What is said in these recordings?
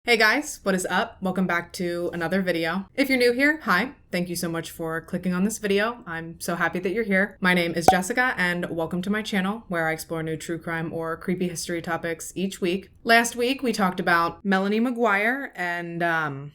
Hey guys, what is up? Welcome back to another video. If you're new here, hi. Thank you so much for clicking on this video. I'm so happy that you're here. My name is Jessica and welcome to my channel where I explore new true crime or creepy history topics each week. Last week we talked about Melanie McGuire and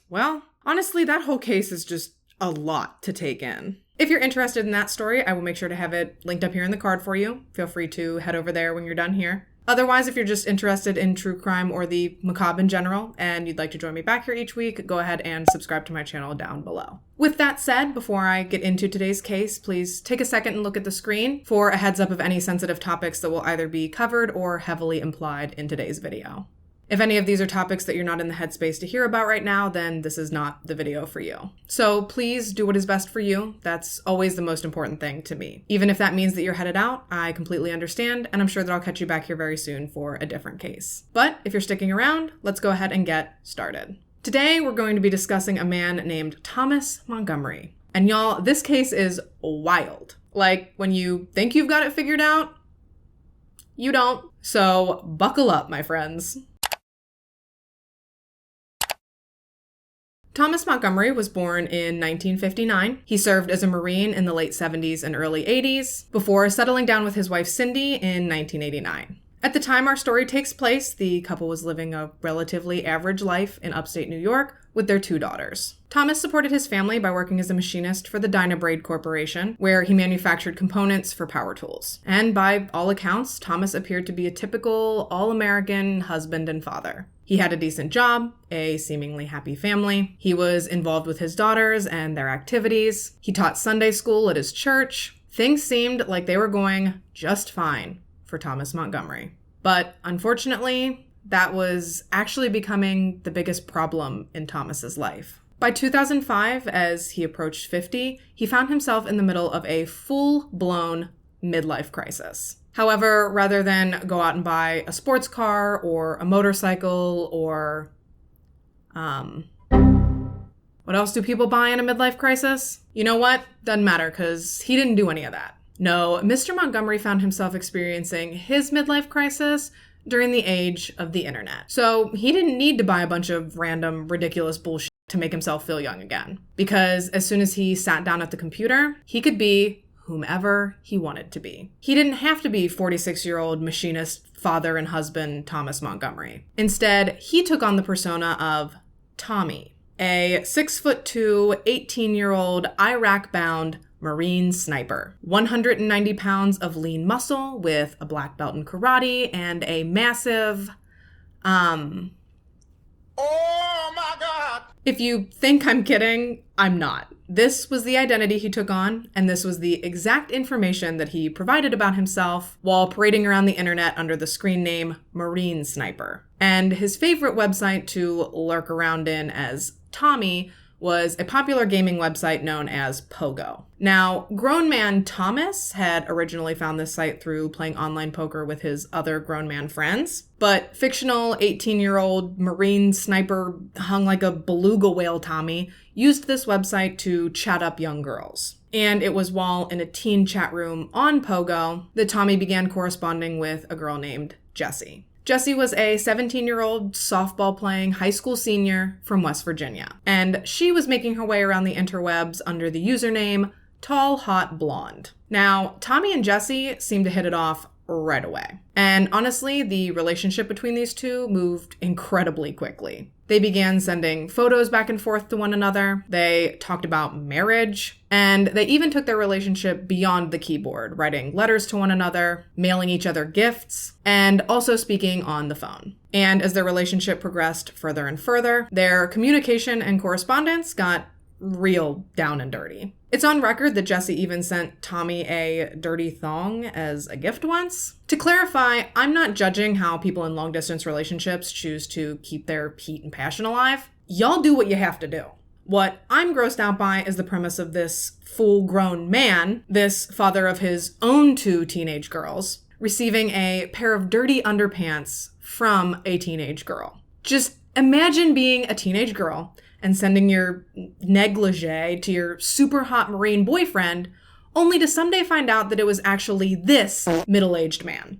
well, honestly that whole case is just a lot to take in. If you're interested in that story, I will make sure to have it linked up here in the card for you. Feel free to head over there when you're done here. Otherwise, if you're just interested in true crime or the macabre in general, and you'd like to join me back here each week, go ahead and subscribe to my channel down below. With that said, before I get into today's case, please take a second and look at the screen for a heads up of any sensitive topics that will either be covered or heavily implied in today's video. If any of these are topics that you're not in the headspace to hear about right now, then this is not the video for you. So please do what is best for you. That's always the most important thing to me. Even if that means that you're headed out, I completely understand, and I'm sure that I'll catch you back here very soon for a different case. But if you're sticking around, let's go ahead and get started. Today, we're going to be discussing a man named Thomas Montgomery. And y'all, this case is wild. Like, when you think you've got it figured out, you don't. So buckle up, my friends. Thomas Montgomery was born in 1959. He served as a Marine in the late 70s and early 80s before settling down with his wife Cindy in 1989. At the time our story takes place, the couple was living a relatively average life in upstate New York with their 2 daughters. Thomas supported his family by working as a machinist for the Dynabrade Corporation, where he manufactured components for power tools. And by all accounts, Thomas appeared to be a typical all-American husband and father. He had a decent job, a seemingly happy family. He was involved with his daughters and their activities. He taught Sunday school at his church. Things seemed like they were going just fine for Thomas Montgomery. But unfortunately, that was actually becoming the biggest problem in Thomas's life. By 2005, as he approached 50, he found himself in the middle of a full-blown midlife crisis. However, rather than go out and buy a sports car or a motorcycle or, what else do people buy in a midlife crisis? You know what? Doesn't matter, because he didn't do any of that. No, Mr. Montgomery found himself experiencing his midlife crisis during the age of the internet. So he didn't need to buy a bunch of random, ridiculous bullshit to make himself feel young again. Because as soon as he sat down at the computer, he could be whomever he wanted to be. He didn't have to be 46-year-old machinist, father and husband Thomas Montgomery. Instead, he took on the persona of Tommy, a 6'2", 18-year-old Iraq-bound Marine sniper. 190 pounds of lean muscle with a black belt in karate and a massive, Oh my God! If you think I'm kidding, I'm not. This was the identity he took on, and this was the exact information that he provided about himself while parading around the internet under the screen name Marine Sniper. And his favorite website to lurk around in as Tommy was a popular gaming website known as Pogo. Now, grown man Thomas had originally found this site through playing online poker with his other grown man friends, but fictional 18-year-old Marine sniper hung like a beluga whale Tommy used this website to chat up young girls. And it was while in a teen chat room on Pogo that Tommy began corresponding with a girl named Jessie. Jessie was a 17-year-old softball-playing high school senior from West Virginia, and she was making her way around the interwebs under the username Tall Hot Blonde. Now, Tommy and Jessie seemed to hit it off right away. And honestly, the relationship between these two moved incredibly quickly. They began sending photos back and forth to one another. They talked about marriage, and they even took their relationship beyond the keyboard, writing letters to one another, mailing each other gifts, and also speaking on the phone. And as their relationship progressed further and further, their communication and correspondence got real down and dirty. It's on record that Jessie even sent Tommy a dirty thong as a gift once. To clarify, I'm not judging how people in long-distance relationships choose to keep their heat and passion alive. Y'all do what you have to do. What I'm grossed out by is the premise of this full-grown man, this father of his own 2 teenage girls, receiving a pair of dirty underpants from a teenage girl. Just imagine being a teenage girl and sending your negligee to your super hot Marine boyfriend, only to someday find out that it was actually this middle-aged man.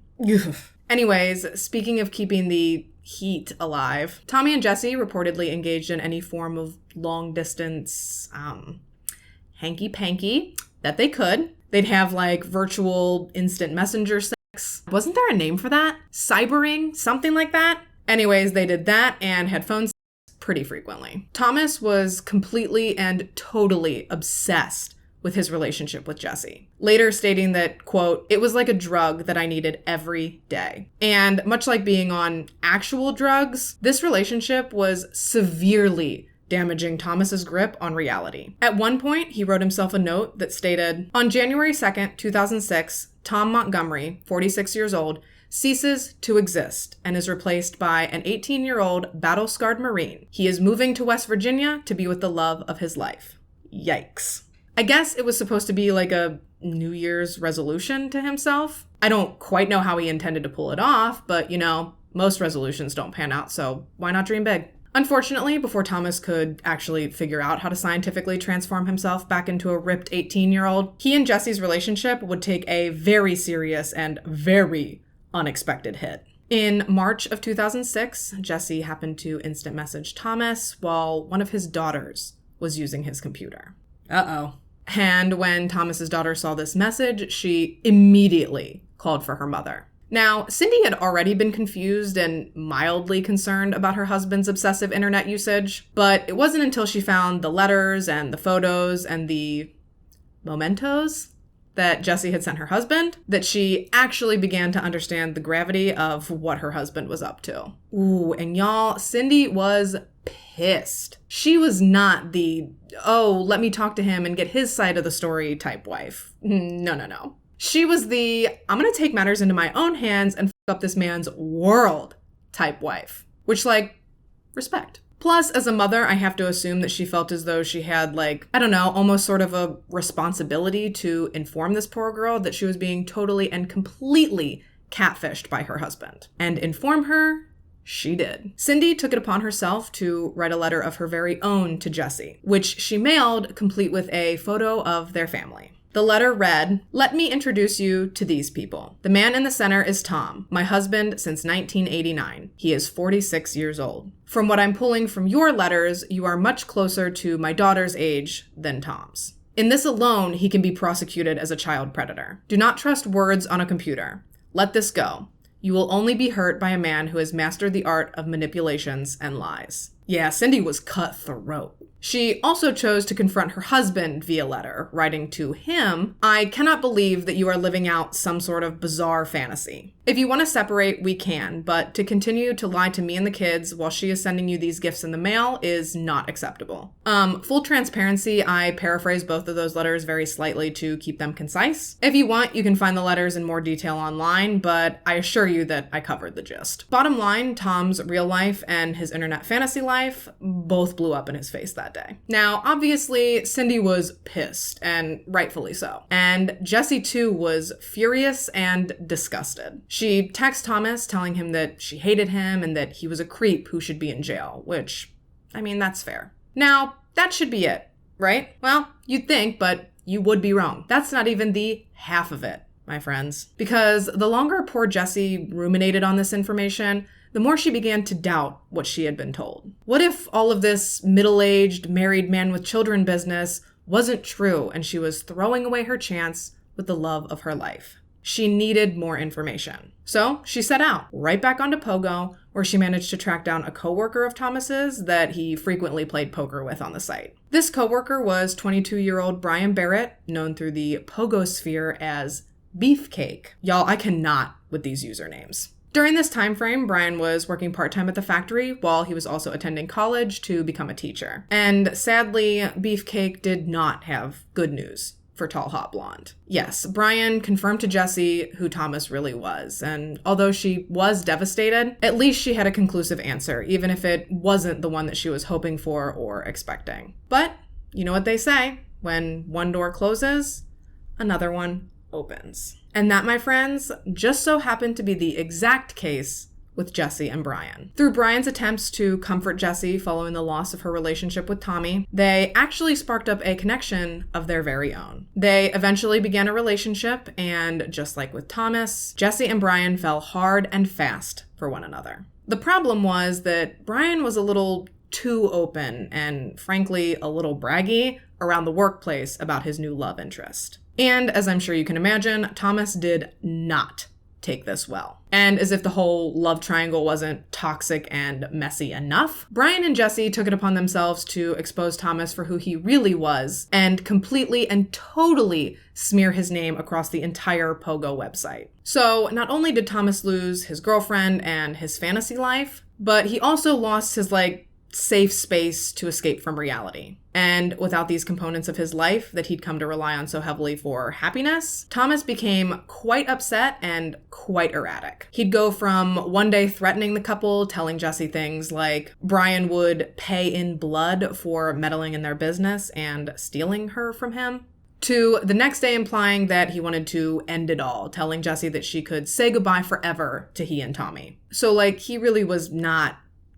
Anyways, speaking of keeping the heat alive. Tommy and Jesse reportedly engaged in any form of long-distance hanky-panky that they could. They'd have like virtual instant messenger sex. Wasn't there a name for that? Cybering? Something like that? Anyways, they did that and had phone sex pretty frequently. Thomas was completely and totally obsessed with his relationship with Jesse, later stating that, quote, "It was like a drug that I needed every day." And much like being on actual drugs, this relationship was severely damaging Thomas's grip on reality. At one point, he wrote himself a note that stated, "On January 2nd, 2006, Tom Montgomery, 46 years old, ceases to exist and is replaced by an 18-year-old battle-scarred Marine. He is moving to West Virginia to be with the love of his life." Yikes. I guess it was supposed to be like a New Year's resolution to himself. I don't quite know how he intended to pull it off, but most resolutions don't pan out, so why not dream big? Unfortunately, before Thomas could actually figure out how to scientifically transform himself back into a ripped 18-year-old, he and Jesse's relationship would take a very serious and very unexpected hit. In March of 2006, Jesse happened to instant message Thomas while one of his daughters was using his computer. Uh-oh. And when Thomas's daughter saw this message, she immediately called for her mother. Now, Cindy had already been confused and mildly concerned about her husband's obsessive internet usage, but it wasn't until she found the letters and the photos and the mementos that Jesse had sent her husband that she actually began to understand the gravity of what her husband was up to. Ooh, and y'all, Cindy was pissed. She was not the, let me talk to him and get his side of the story type wife. No. She was the, I'm going to take matters into my own hands and fuck up this man's world type wife. Which, respect. Plus, as a mother, I have to assume that she felt as though she had, almost sort of a responsibility to inform this poor girl that she was being totally and completely catfished by her husband. And inform her, she did. Cindy took it upon herself to write a letter of her very own to Jesse, which she mailed complete with a photo of their family. The letter read, "Let me introduce you to these people. The man in the center is Tom, my husband since 1989. He is 46 years old. From what I'm pulling from your letters, you are much closer to my daughter's age than Tom's. In this alone, he can be prosecuted as a child predator. Do not trust words on a computer. Let this go. You will only be hurt by a man who has mastered the art of manipulations and lies." Yeah, Cindy was cutthroat. She also chose to confront her husband via letter, writing to him, "I cannot believe that you are living out some sort of bizarre fantasy. If you want to separate, we can, but to continue to lie to me and the kids while she is sending you these gifts in the mail is not acceptable." Full transparency, I paraphrase both of those letters very slightly to keep them concise. If you want, you can find the letters in more detail online, but I assure you that I covered the gist. Bottom line, Tom's real life and his internet fantasy life both blew up in his face that day. Now, obviously, Cindy was pissed, and rightfully so. And Jessie, too, was furious and disgusted. She texted Thomas telling him that she hated him and that he was a creep who should be in jail, which, that's fair. Now, that should be it, right? Well, you'd think, but you would be wrong. That's not even the half of it, my friends. Because the longer poor Jessie ruminated on this information, the more she began to doubt what she had been told. What if all of this middle-aged, married man with children business wasn't true and she was throwing away her chance with the love of her life? She needed more information. So she set out right back onto Pogo, where she managed to track down a coworker of Thomas's that he frequently played poker with on the site. This coworker was 22-year-old Brian Barrett, known through the Pogo sphere as Beefcake. Y'all, I cannot with these usernames. During this time frame, Brian was working part-time at the factory while he was also attending college to become a teacher. And sadly, Beefcake did not have good news for Tall Hot Blonde. Yes, Brian confirmed to Jessie who Thomas really was, and although she was devastated, at least she had a conclusive answer, even if it wasn't the one that she was hoping for or expecting. But you know what they say, when one door closes, another one opens. And that, my friends, just so happened to be the exact case with Jessie and Brian. Through Brian's attempts to comfort Jessie following the loss of her relationship with Tommy, they actually sparked up a connection of their very own. They eventually began a relationship, and just like with Thomas, Jessie and Brian fell hard and fast for one another. The problem was that Brian was a little too open and, frankly, a little braggy around the workplace about his new love interest. And, as I'm sure you can imagine, Thomas did not take this well. And as if the whole love triangle wasn't toxic and messy enough, Brian and Jesse took it upon themselves to expose Thomas for who he really was and completely and totally smear his name across the entire Pogo website. So not only did Thomas lose his girlfriend and his fantasy life, but he also lost his, safe space to escape from reality. And without these components of his life that he'd come to rely on so heavily for happiness, Thomas became quite upset and quite erratic. He'd go from one day threatening the couple, telling Jesse things like Brian would pay in blood for meddling in their business and stealing her from him, to the next day implying that he wanted to end it all, telling Jesse that she could say goodbye forever to he and Tommy. So, he really was not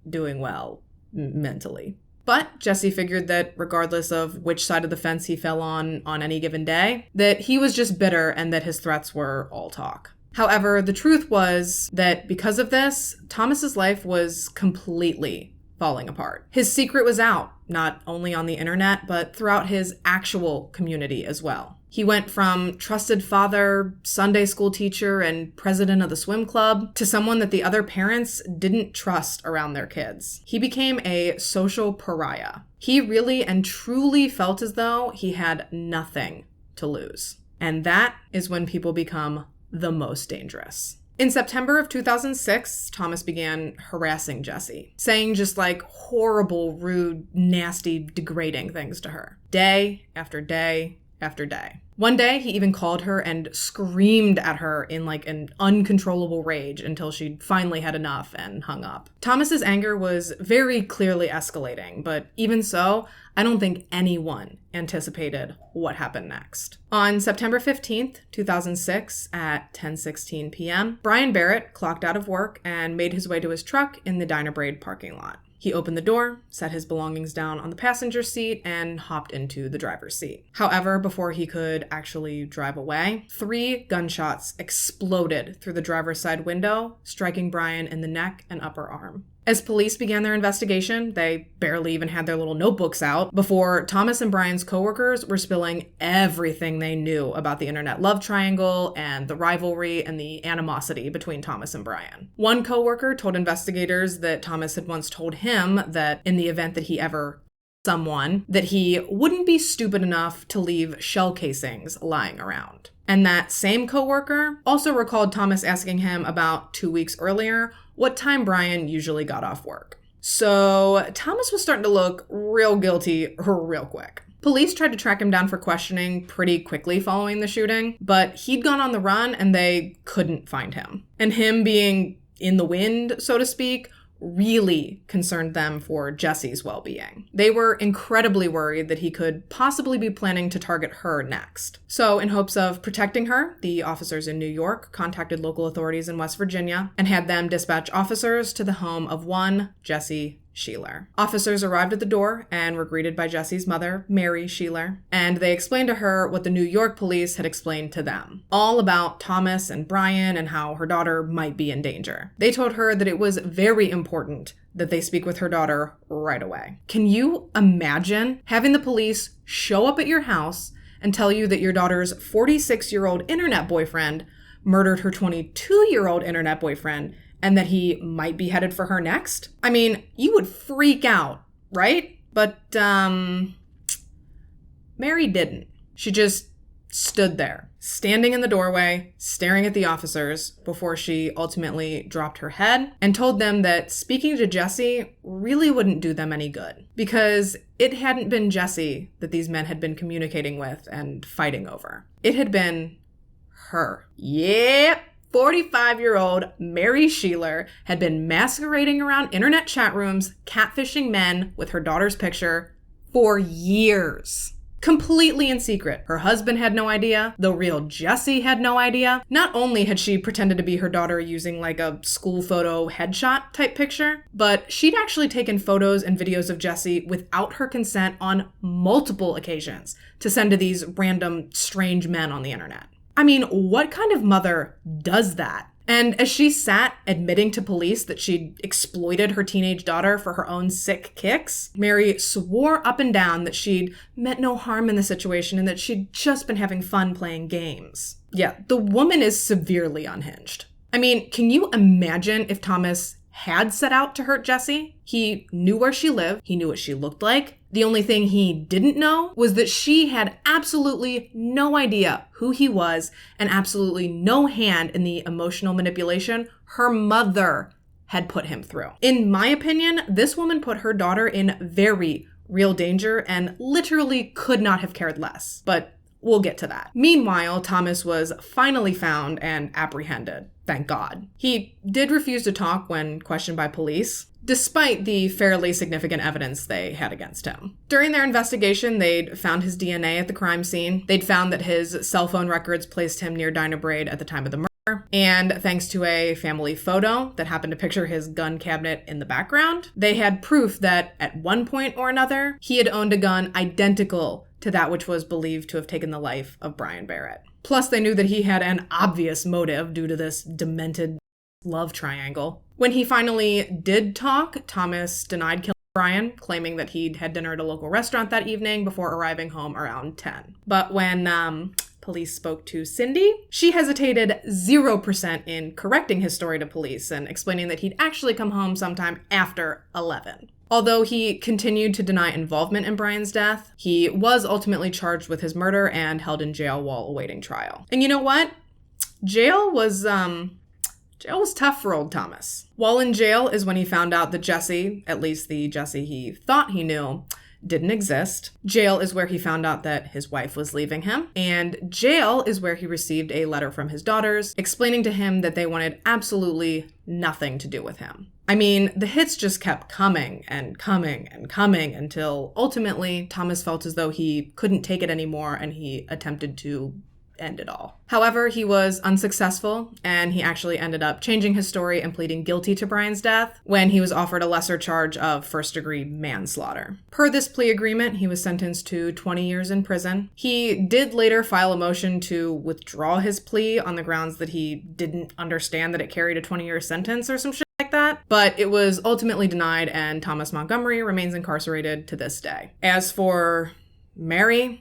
doing well mentally. But Jesse figured that regardless of which side of the fence he fell on any given day, that he was just bitter and that his threats were all talk. However, the truth was that because of this, Thomas's life was completely falling apart. His secret was out, not only on the internet, but throughout his actual community as well. He went from trusted father, Sunday school teacher, and president of the swim club to someone that the other parents didn't trust around their kids. He became a social pariah. He really and truly felt as though he had nothing to lose. And that is when people become the most dangerous. In September of 2006, Thomas began harassing Jesse, saying just horrible, rude, nasty, degrading things to her, day after day after day. One day, he even called her and screamed at her in an uncontrollable rage until she'd finally had enough and hung up. Thomas's anger was very clearly escalating, but even so, I don't think anyone anticipated what happened next. On September 15th, 2006, at 10:16 p.m., Brian Barrett clocked out of work and made his way to his truck in the Diner Braid parking lot. He opened the door, set his belongings down on the passenger seat, and hopped into the driver's seat. However, before he could actually drive away, 3 gunshots exploded through the driver's side window, striking Brian in the neck and upper arm. As police began their investigation, they barely even had their little notebooks out before Thomas and Brian's coworkers were spilling everything they knew about the internet love triangle and the rivalry and the animosity between Thomas and Brian. One coworker told investigators that Thomas had once told him that in the event that he ever someone, that he wouldn't be stupid enough to leave shell casings lying around. And that same coworker also recalled Thomas asking him about 2 weeks earlier what time Brian usually got off work. So Thomas was starting to look real guilty real quick. Police tried to track him down for questioning pretty quickly following the shooting, but he'd gone on the run and they couldn't find him. And him being in the wind, so to speak, really concerned them for Jesse's well-being. They were incredibly worried that he could possibly be planning to target her next. So in hopes of protecting her, the officers in New York contacted local authorities in West Virginia and had them dispatch officers to the home of one Jesse Sheeler. Officers arrived at the door and were greeted by Jesse's mother, Mary Sheeler, and they explained to her what the New York police had explained to them, all about Thomas and Brian and how her daughter might be in danger. They told her that it was very important that they speak with her daughter right away. Can you imagine having the police show up at your house and tell you that your daughter's 46-year-old internet boyfriend murdered her 22-year-old internet boyfriend and that he might be headed for her next? I mean, you would freak out, right? But, Mary didn't. She just stood there, standing in the doorway, staring at the officers before she ultimately dropped her head and told them that speaking to Jesse really wouldn't do them any good because it hadn't been Jesse that these men had been communicating with and fighting over. It had been her. Yep. 45-year-old Mary Sheeler had been masquerading around internet chat rooms, catfishing men with her daughter's picture for years. Completely in secret. Her husband had no idea. The real Jesse had no idea. Not only had she pretended to be her daughter using a school photo headshot type picture, but she'd actually taken photos and videos of Jesse without her consent on multiple occasions to send to these random strange men on the internet. I mean, what kind of mother does that? And as she sat admitting to police that she'd exploited her teenage daughter for her own sick kicks, Mary swore up and down that she'd meant no harm in the situation and that she'd just been having fun playing games. Yeah, the woman is severely unhinged. I mean, can you imagine if Thomas had set out to hurt Jessie? He knew where she lived. He knew what she looked like. The only thing he didn't know was that she had absolutely no idea who he was and absolutely no hand in the emotional manipulation her mother had put him through. In my opinion, this woman put her daughter in very real danger and literally could not have cared less. But we'll get to that. Meanwhile, Thomas was finally found and apprehended. Thank God. He did refuse to talk when questioned by police, despite the fairly significant evidence they had against him. During their investigation, they'd found his DNA at the crime scene. They'd found that his cell phone records placed him near Dinah Braid at the time of the murder. And thanks to a family photo that happened to picture his gun cabinet in the background, they had proof that at one point or another, he had owned a gun identical to that which was believed to have taken the life of Brian Barrett. Plus, they knew that he had an obvious motive due to this demented love triangle. When he finally did talk, Thomas denied killing Brian, claiming that he'd had dinner at a local restaurant that evening before arriving home around 10. But when police spoke to Cindy, she hesitated 0% in correcting his story to police and explaining that he'd actually come home sometime after 11. Although he continued to deny involvement in Brian's death, he was ultimately charged with his murder and held in jail while awaiting trial. And you know what? Jail was tough for old Thomas. While in jail is when he found out that Jessie, at least the Jessie he thought he knew, didn't exist. Jail is where he found out that his wife was leaving him. And jail is where he received a letter from his daughters explaining to him that they wanted absolutely nothing to do with him. I mean, the hits just kept coming and coming and coming until ultimately Thomas felt as though he couldn't take it anymore and he attempted to end it all. However, he was unsuccessful and he actually ended up changing his story and pleading guilty to Brian's death when he was offered a lesser charge of first-degree manslaughter. Per this plea agreement, he was sentenced to 20 years in prison. He did later file a motion to withdraw his plea on the grounds that he didn't understand that it carried a 20-year sentence or some shit like that, but it was ultimately denied and Thomas Montgomery remains incarcerated to this day. As for Mary.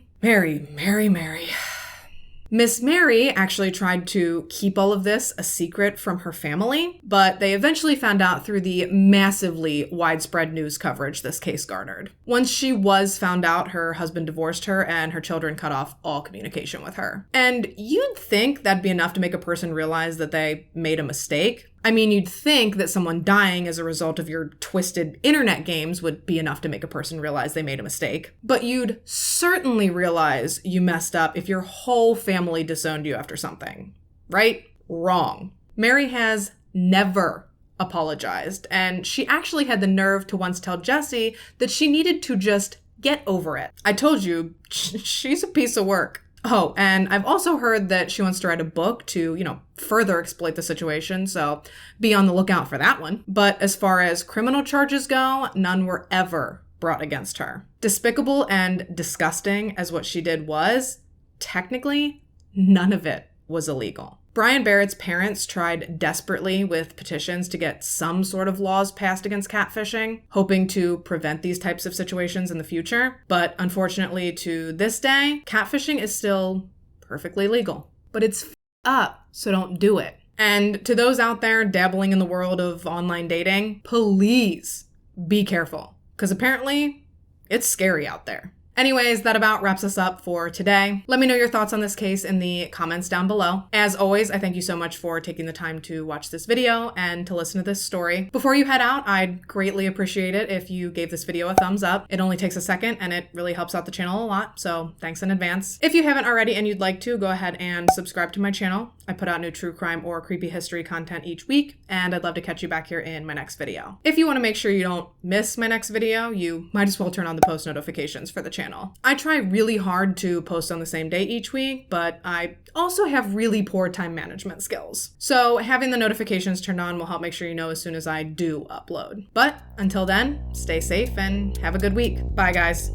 Miss Mary actually tried to keep all of this a secret from her family, but they eventually found out through the massively widespread news coverage this case garnered. Once she was found out, her husband divorced her and her children cut off all communication with her. And you'd think that'd be enough to make a person realize that they made a mistake. I mean, you'd think that someone dying as a result of your twisted internet games would be enough to make a person realize they made a mistake. But you'd certainly realize you messed up if your whole family disowned you after something. Right? Wrong. Mary has never apologized, and she actually had the nerve to once tell Jessie that she needed to just get over it. I told you, she's a piece of work. Oh, and I've also heard that she wants to write a book to, further exploit the situation, so be on the lookout for that one. But as far as criminal charges go, none were ever brought against her. Despicable and disgusting as what she did was, technically, none of it was illegal. Brian Barrett's parents tried desperately with petitions to get some sort of laws passed against catfishing, hoping to prevent these types of situations in the future. But unfortunately, to this day, catfishing is still perfectly legal. But it's up, so don't do it. And to those out there dabbling in the world of online dating, please be careful, because apparently it's scary out there. Anyways, that about wraps us up for today. Let me know your thoughts on this case in the comments down below. As always, I thank you so much for taking the time to watch this video and to listen to this story. Before you head out, I'd greatly appreciate it if you gave this video a thumbs up. It only takes a second and it really helps out the channel a lot, so thanks in advance. If you haven't already and you'd like to, go ahead and subscribe to my channel. I put out new true crime or creepy history content each week, and I'd love to catch you back here in my next video. If you want to make sure you don't miss my next video, you might as well turn on the post notifications for the channel. I try really hard to post on the same day each week, but I also have really poor time management skills. So having the notifications turned on will help make sure you know as soon as I do upload. But until then, stay safe and have a good week. Bye, guys.